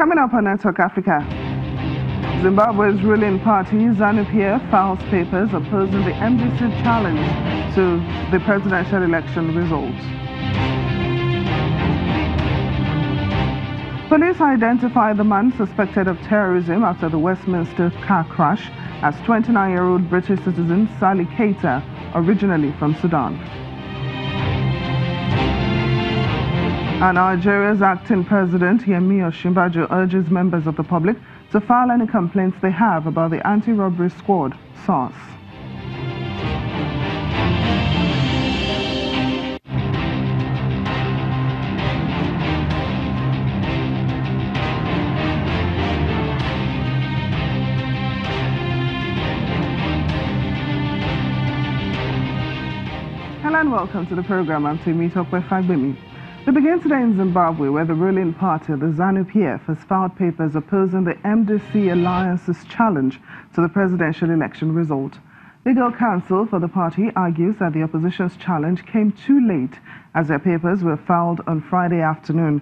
Coming up on Network Africa, Zimbabwe's ruling party, ZANU-PF, files papers opposing the MDC challenge to the presidential election results. Police identify the man suspected of terrorism after the Westminster car crash as 29-year-old British citizen Sally Keita, originally from Sudan. And Nigeria's acting president, Yemi Osinbajo, urges members of the public to file any complaints they have about the anti-robbery squad, SARS. Hello and welcome to the program. I'm Timito Kwefagbemi. We begin today in Zimbabwe, where the ruling party, the ZANU-PF, has filed papers opposing the MDC alliance's challenge to the presidential election result. Legal counsel for the party argues that the opposition's challenge came too late, as their papers were filed on Friday afternoon.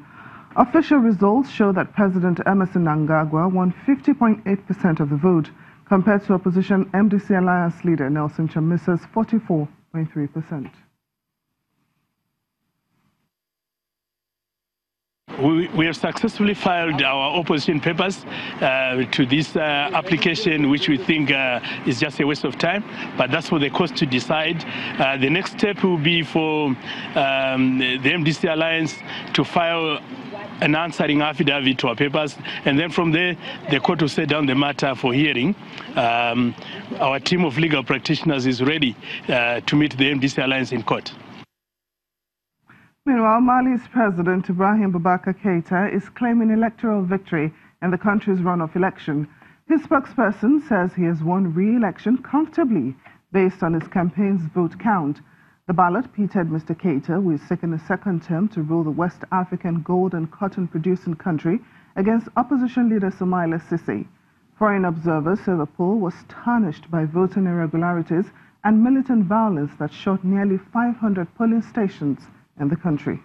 Official results show that President Emerson Mnangagwa won 50.8% of the vote, compared to opposition MDC alliance leader Nelson Chamisa's 44.3%. We have successfully filed our opposition papers to this application, which we think is just a waste of time, but that's for the court to decide. The next step will be for the MDC Alliance to file an answering affidavit to our papers, and then from there, the court will set down the matter for hearing. Our team of legal practitioners is ready to meet the MDC Alliance in court. Meanwhile, Mali's President Ibrahim Boubacar Keita is claiming electoral victory in the country's runoff election. His spokesperson says he has won re-election comfortably based on his campaign's vote count. The ballot pitted Mr. Keita, who is seeking a second term to rule the West African gold and cotton producing country, against opposition leader Soumaïla Cissé. Foreign observers say the poll was tarnished by voting irregularities and militant violence that shot nearly 500 polling stations in the country.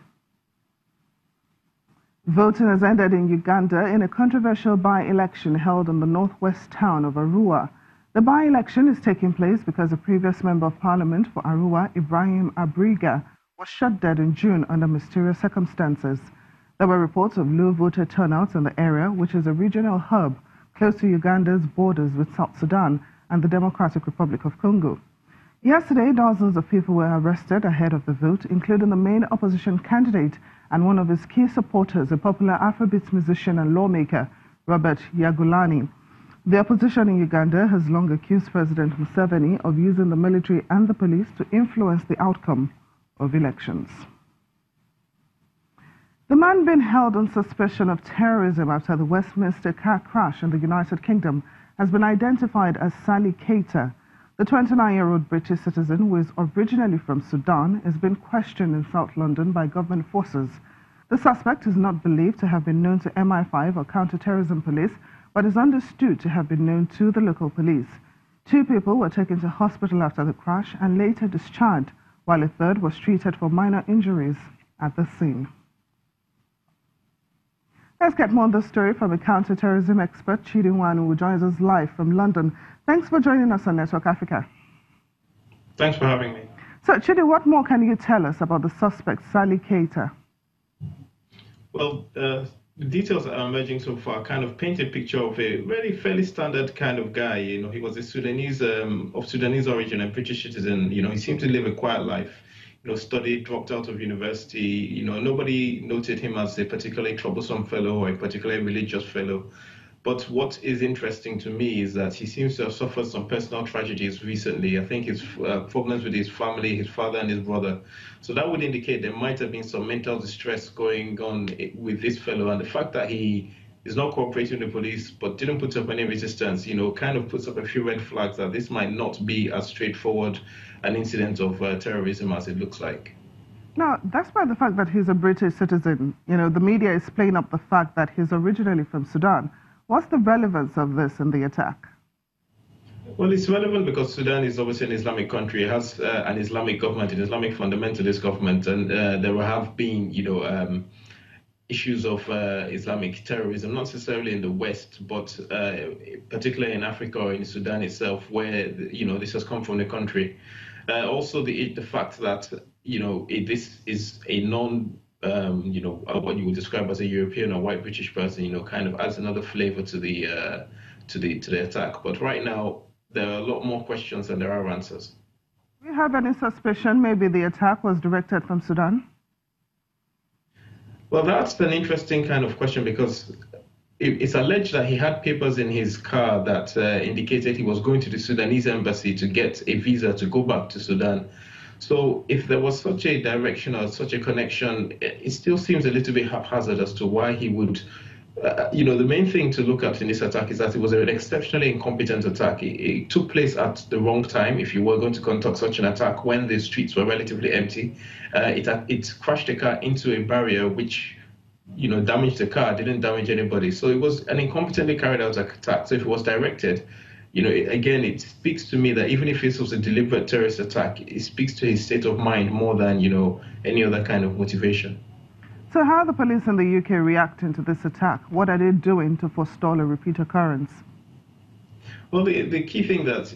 Voting has ended in Uganda in a controversial by-election held in the northwest town of Arua. The by-election is taking place because a previous member of parliament for Arua, Ibrahim Abriga, was shot dead in June under mysterious circumstances. There were reports of low voter turnouts in the area, which is a regional hub close to Uganda's borders with South Sudan and the Democratic Republic of Congo. Yesterday, dozens of people were arrested ahead of the vote, including the main opposition candidate and one of his key supporters, a popular Afrobeats musician and lawmaker, Robert Yagulani. The opposition in Uganda has long accused President Museveni of using the military and the police to influence the outcome of elections. The man being held on suspicion of terrorism after the Westminster car crash in the United Kingdom has been identified as Sally Keita. The 29-year-old British citizen, who is originally from Sudan, has been questioned in South London by government forces. The suspect is not believed to have been known to MI5 or counter-terrorism police, but is understood to have been known to the local police. 2 people were taken to hospital after the crash and later discharged, while a third was treated for minor injuries at the scene. Let's get more on this story from a counter-terrorism expert, Chidi Nwanu, who joins us live from London. Thanks for joining us on Network Africa. Thanks for having me. So, Chidi, what more can you tell us about the suspect, Sally Keita? Well, the details that are emerging so far kind of paint a picture of a really fairly standard kind of guy. You know, he was a Sudanese, of Sudanese origin and British citizen. You know, he seemed to live a quiet life. You know, studied, dropped out of university. You know, nobody noted him as a particularly troublesome fellow or a particularly religious fellow. But what is interesting to me is that he seems to have suffered some personal tragedies recently. I think his problems with his family, his father and his brother. So that would indicate there might have been some mental distress going on with this fellow. And the fact that he is not cooperating with the police but didn't put up any resistance, you know, kind of puts up a few red flags that this might not be as straightforward an incident of terrorism as it looks like. Now, despite the fact that he's a British citizen, you know, the media is playing up the fact that he's originally from Sudan. What's the relevance of this in the attack? Well, it's relevant because Sudan is obviously an Islamic country. It has an Islamic government, an Islamic fundamentalist government, and there have been, you know, issues of Islamic terrorism, not necessarily in the West, but particularly in Africa or in Sudan itself, where this has come from the country. Also, the fact that this is a what you would describe as a European or white British person, kind of adds another flavor to the attack. But right now, there are a lot more questions than there are answers. Do you have any suspicion maybe the attack was directed from Sudan? Well, that's an interesting kind of question because it's alleged that he had papers in his car that indicated he was going to the Sudanese embassy to get a visa to go back to Sudan. So if there was such a direction or such a connection, it still seems a little bit haphazard as to why he would. The main thing to look at in this attack is that it was an exceptionally incompetent attack. It took place at the wrong time if you were going to conduct such an attack when the streets were relatively empty. It crashed the car into a barrier which, damaged the car, didn't damage anybody. So it was an incompetently carried out attack. So if it was directed, again, it speaks to me that even if this was a deliberate terrorist attack, it speaks to his state of mind more than, any other kind of motivation. So how are the police in the UK reacting to this attack? What are they doing to forestall a repeat occurrence? Well, the key thing that's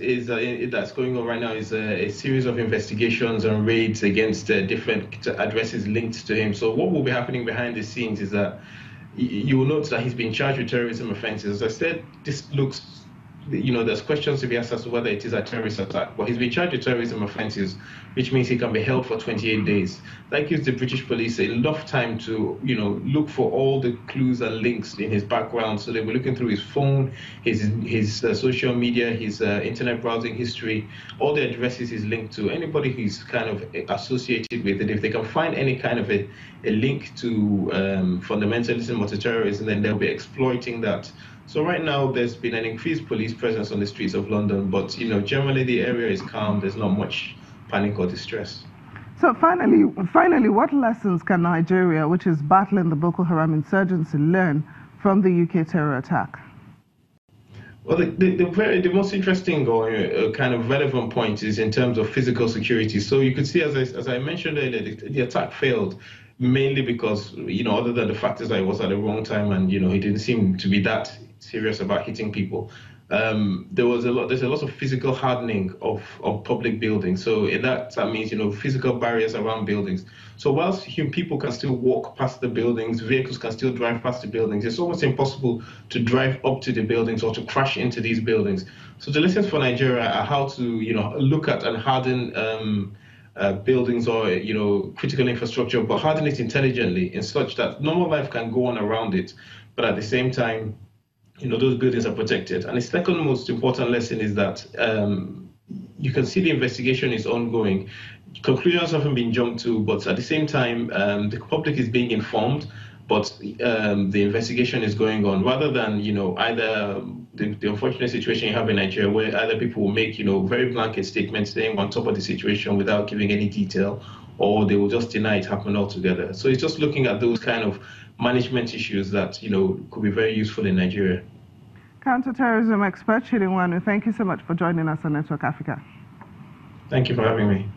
going on right now is a series of investigations and raids against different addresses linked to him. So what will be happening behind the scenes is that you will note that he's been charged with terrorism offences. As I said, this looks, there's questions to be asked as to whether it is a terrorist attack. But he's been charged with terrorism offences, which means he can be held for 28 days. That gives the British police enough time to, look for all the clues and links in his background. So they were looking through his phone, his social media, his internet browsing history, all the addresses he's linked to, anybody who's kind of associated with it. If they can find any kind of a link to fundamentalism or to terrorism, then they'll be exploiting that. So right now, there's been an increased police presence on the streets of London, but generally the area is calm. There's not much panic or distress. So finally, what lessons can Nigeria, which is battling the Boko Haram insurgency, learn from the UK terror attack? Well, the most interesting or kind of relevant point is in terms of physical security. So you could see, as I mentioned earlier, the attack failed mainly because, other than the fact is that it was at the wrong time and, he didn't seem to be that serious about hitting people. There's a lot of physical hardening of public buildings. So that means, physical barriers around buildings. So whilst people can still walk past the buildings, vehicles can still drive past the buildings, it's almost impossible to drive up to the buildings or to crash into these buildings. So the lessons for Nigeria are how to, look at and harden buildings or, critical infrastructure, but harden it intelligently in such that normal life can go on around it. But at the same time, those buildings are protected. And the second most important lesson is that you can see the investigation is ongoing. Conclusions haven't been jumped to, but at the same time, the public is being informed, but the investigation is going on. Rather than, either the unfortunate situation you have in Nigeria where either people will make, very blanket statements saying on top of the situation without giving any detail, or they will just deny it happened altogether. So it's just looking at those kind of management issues that, could be very useful in Nigeria. Counterterrorism expert Chidinwanu, thank you so much for joining us on Network Africa. Thank you for having me.